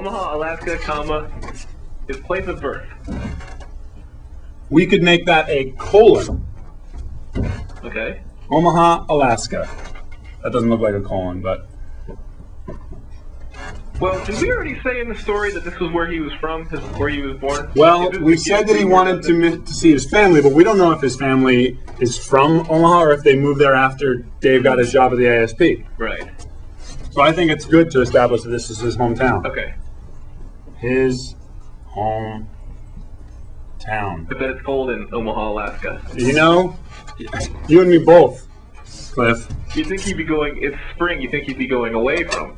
Omaha, Alaska, comma, his place of birth. We could make that a colon. Okay. Omaha, Alaska. That doesn't look like a colon, but... Well, did we already say in the story that this was where he was from, where he was born? Well, we said that he wanted to see his family, but we don't know if his family is from Omaha or if they moved there after Dave got his job at the ISP. Right. So I think it's good to establish that this is his hometown. Okay. His hometown. I bet it's cold in Omaha, Alaska. You know, you and me both, Cliff. You think he'd be going, it's spring, you think he'd be going away from.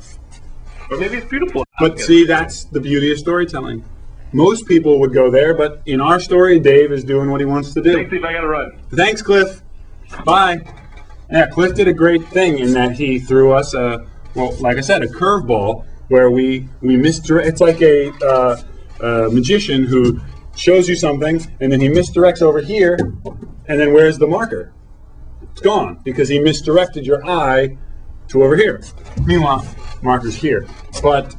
Or maybe it's beautiful. But see, that's the beauty of storytelling. Most people would go there, but in our story, Dave is doing what he wants to do. Thanks, Steve, I gotta run. Thanks, Cliff. Bye. Yeah, Cliff did a great thing in that he threw us a, well, like I said, a curveball where we misdirect. It's like a magician who shows you something and then he misdirects over here, and then where's the marker? It's gone because he misdirected your eye to over here. Meanwhile, marker's here. But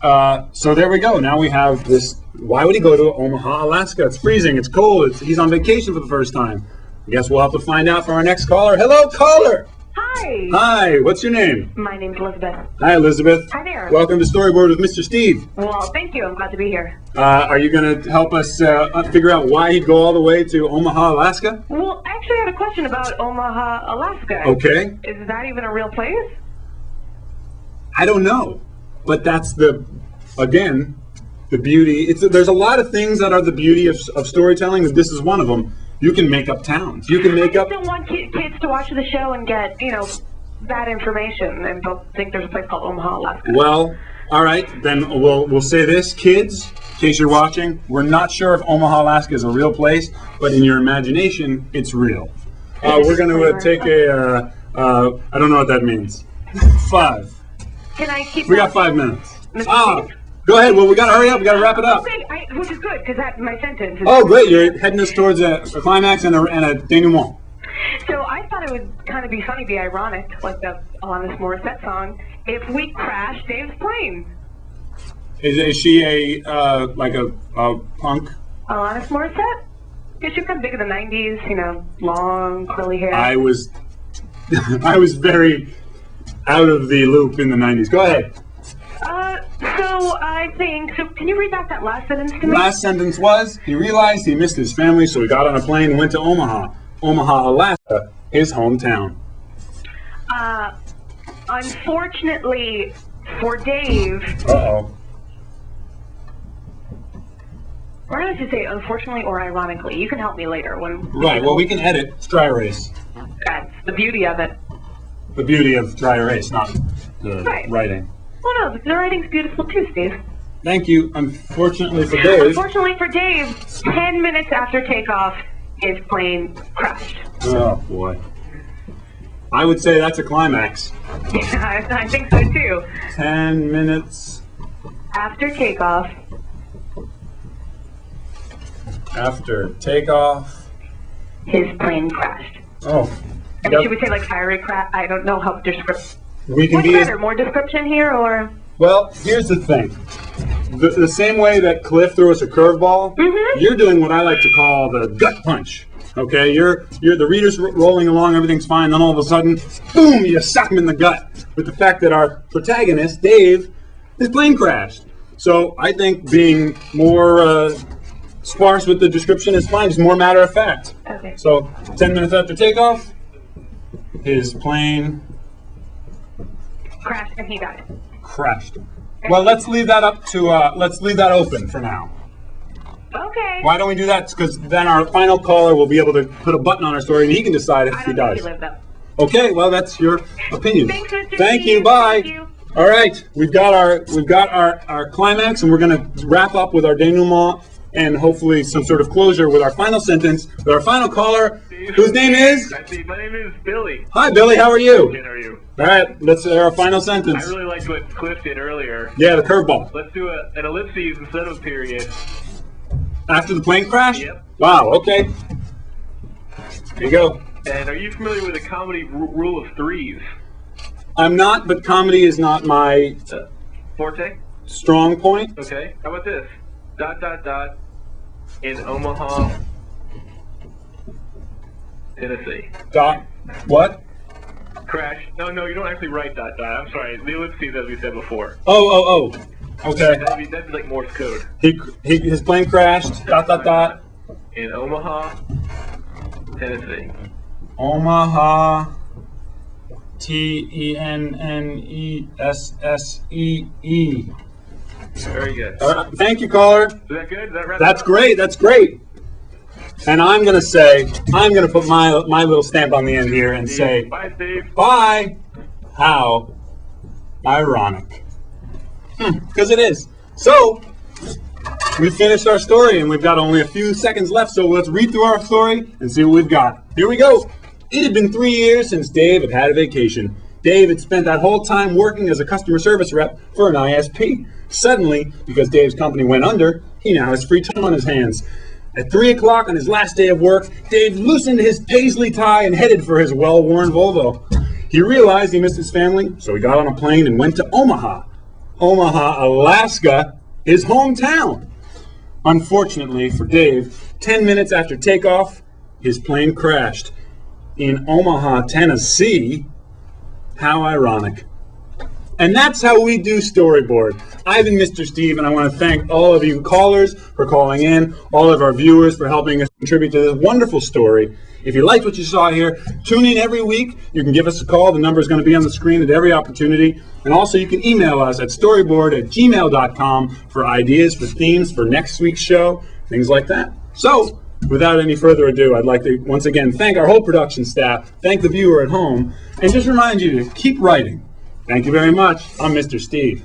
so there we go. Now we have this. Why would he go to Omaha, Alaska? It's freezing. It's cold. He's on vacation for the first time. I guess we'll have to find out from our next caller. Hello, caller. Hi. Hi. What's your name? My name's Elizabeth. Hi, Elizabeth. Hi there. Welcome to StoryBoard with Mr. Steve. Well, thank you. I'm glad to be here. Are you going to help us figure out why he'd go all the way to Omaha, Alaska? Well, I actually had a question about Omaha, Alaska. Okay. Is that even a real place? I don't know, but that's the beauty. There's a lot of things that are the beauty of storytelling, and this is one of them. You can make up towns. You can make up. I don't want kids to watch the show and get, bad information and don't think there's a place called Omaha, Alaska. Well, all right, then we'll say this, kids. In case you're watching, we're not sure if Omaha, Alaska is a real place, but in your imagination, it's real. We're going to take a. I don't know what that means. 5. Can I keep? We got 5 minutes. Mr. Steve? Go ahead. Well, we got to hurry up. We got to wrap it up. Okay, which is good because that's my sentence. Oh, great. You're heading us towards a climax and a denouement. So I thought it would kind of be funny, be ironic, like the Alanis Morissette song, if we crashed Dave's plane. Is she like a punk? Alanis Morissette? Yeah, she was kind of big in the 90s, long, curly hair. I was very out of the loop in the 90s. Go ahead. So can you read back that last sentence to me? Last sentence was, he realized he missed his family, so he got on a plane and went to Omaha. Omaha, Alaska, his hometown. Unfortunately for Dave... Uh-oh. Or I should say unfortunately or ironically. You can help me later. Right, well, we can edit. It's dry erase. That's the beauty of it. The beauty of dry erase, not the writing. Well, no, the writing's beautiful too, Steve. Thank you. Unfortunately for Dave... Unfortunately for Dave, 10 minutes after takeoff, his plane crashed. Oh, boy. I would say that's a climax. Yeah, I think so, too. 10 minutes... After takeoff... After takeoff... His plane crashed. Oh. I mean, should we say, like, fiery crash? I don't know how descriptive... We can What's better, more description here, or...? Well, here's the thing. The same way that Cliff threw us a curveball, you're doing what I like to call the gut punch. Okay, you're the reader's rolling along, everything's fine, then all of a sudden, boom, you sock him in the gut with the fact that our protagonist, Dave, his plane crashed. So I think being more sparse with the description is fine. It's more matter of fact. Okay. So 10 minutes after takeoff, his plane crashed and he died. Crashed. Well, let's leave that up to let's leave that open for now. Okay. Why don't we do that? Because then our final caller will be able to put a button on our story, and he can decide if he does. He lived up. Okay. Well, that's your opinion. Thanks, Mr. Thank Steve. you. Bye. Thank you. All right. We've got our climax, and we're going to wrap up with our denouement and hopefully some sort of closure with our final sentence with our final caller, whose name is. My name is Billy. Hi, Billy. How are you? Good. How are you? All right. Let's our final sentence. I really liked what Cliff did earlier. Yeah, the curveball. Let's do an ellipses instead of a period. After the plane crash? Yep. Wow, okay. Here you go. And are you familiar with the comedy rule of threes? I'm not, but comedy is not my... Forte? strong point. Okay, how about this? ... in Omaha, Tennessee. Dot, what? Crash. No, you don't actually write ... I'm sorry. The ellipses, as we said before. Oh. Okay. That'd be like Morse code. His plane crashed. ... In Omaha, Tennessee. Omaha, Tennessee. Very good. Thank you, caller. Is that good? Is that right? That's great. That's great. And I'm gonna put my little stamp on the end here and say, Bye, Steve. bye. How ironic. Because it is. So, we finished our story and we've got only a few seconds left, so let's read through our story and see what we've got. Here we go. It had been 3 years since Dave had had a vacation. Dave had spent that whole time working as a customer service rep for an ISP. Suddenly, because Dave's company went under, he now has free time on his hands. At 3 o'clock on his last day of work, Dave loosened his paisley tie and headed for his well-worn Volvo. He realized he missed his family, so he got on a plane and went to Omaha. Omaha, Alaska, his hometown. Unfortunately for Dave, 10 minutes after takeoff, his plane crashed. In Omaha, Tennessee. How ironic. And that's how we do Storyboard. I've been Mr. Steve, and I want to thank all of you callers for calling in, all of our viewers for helping us contribute to this wonderful story. If you liked what you saw here, tune in every week. You can give us a call. The number is going to be on the screen at every opportunity. And also, you can email us at storyboard@gmail.com for ideas, for themes for next week's show, things like that. So, without any further ado, I'd like to once again thank our whole production staff, thank the viewer at home, and just remind you to keep writing. Thank you very much. I'm Mr. Steve.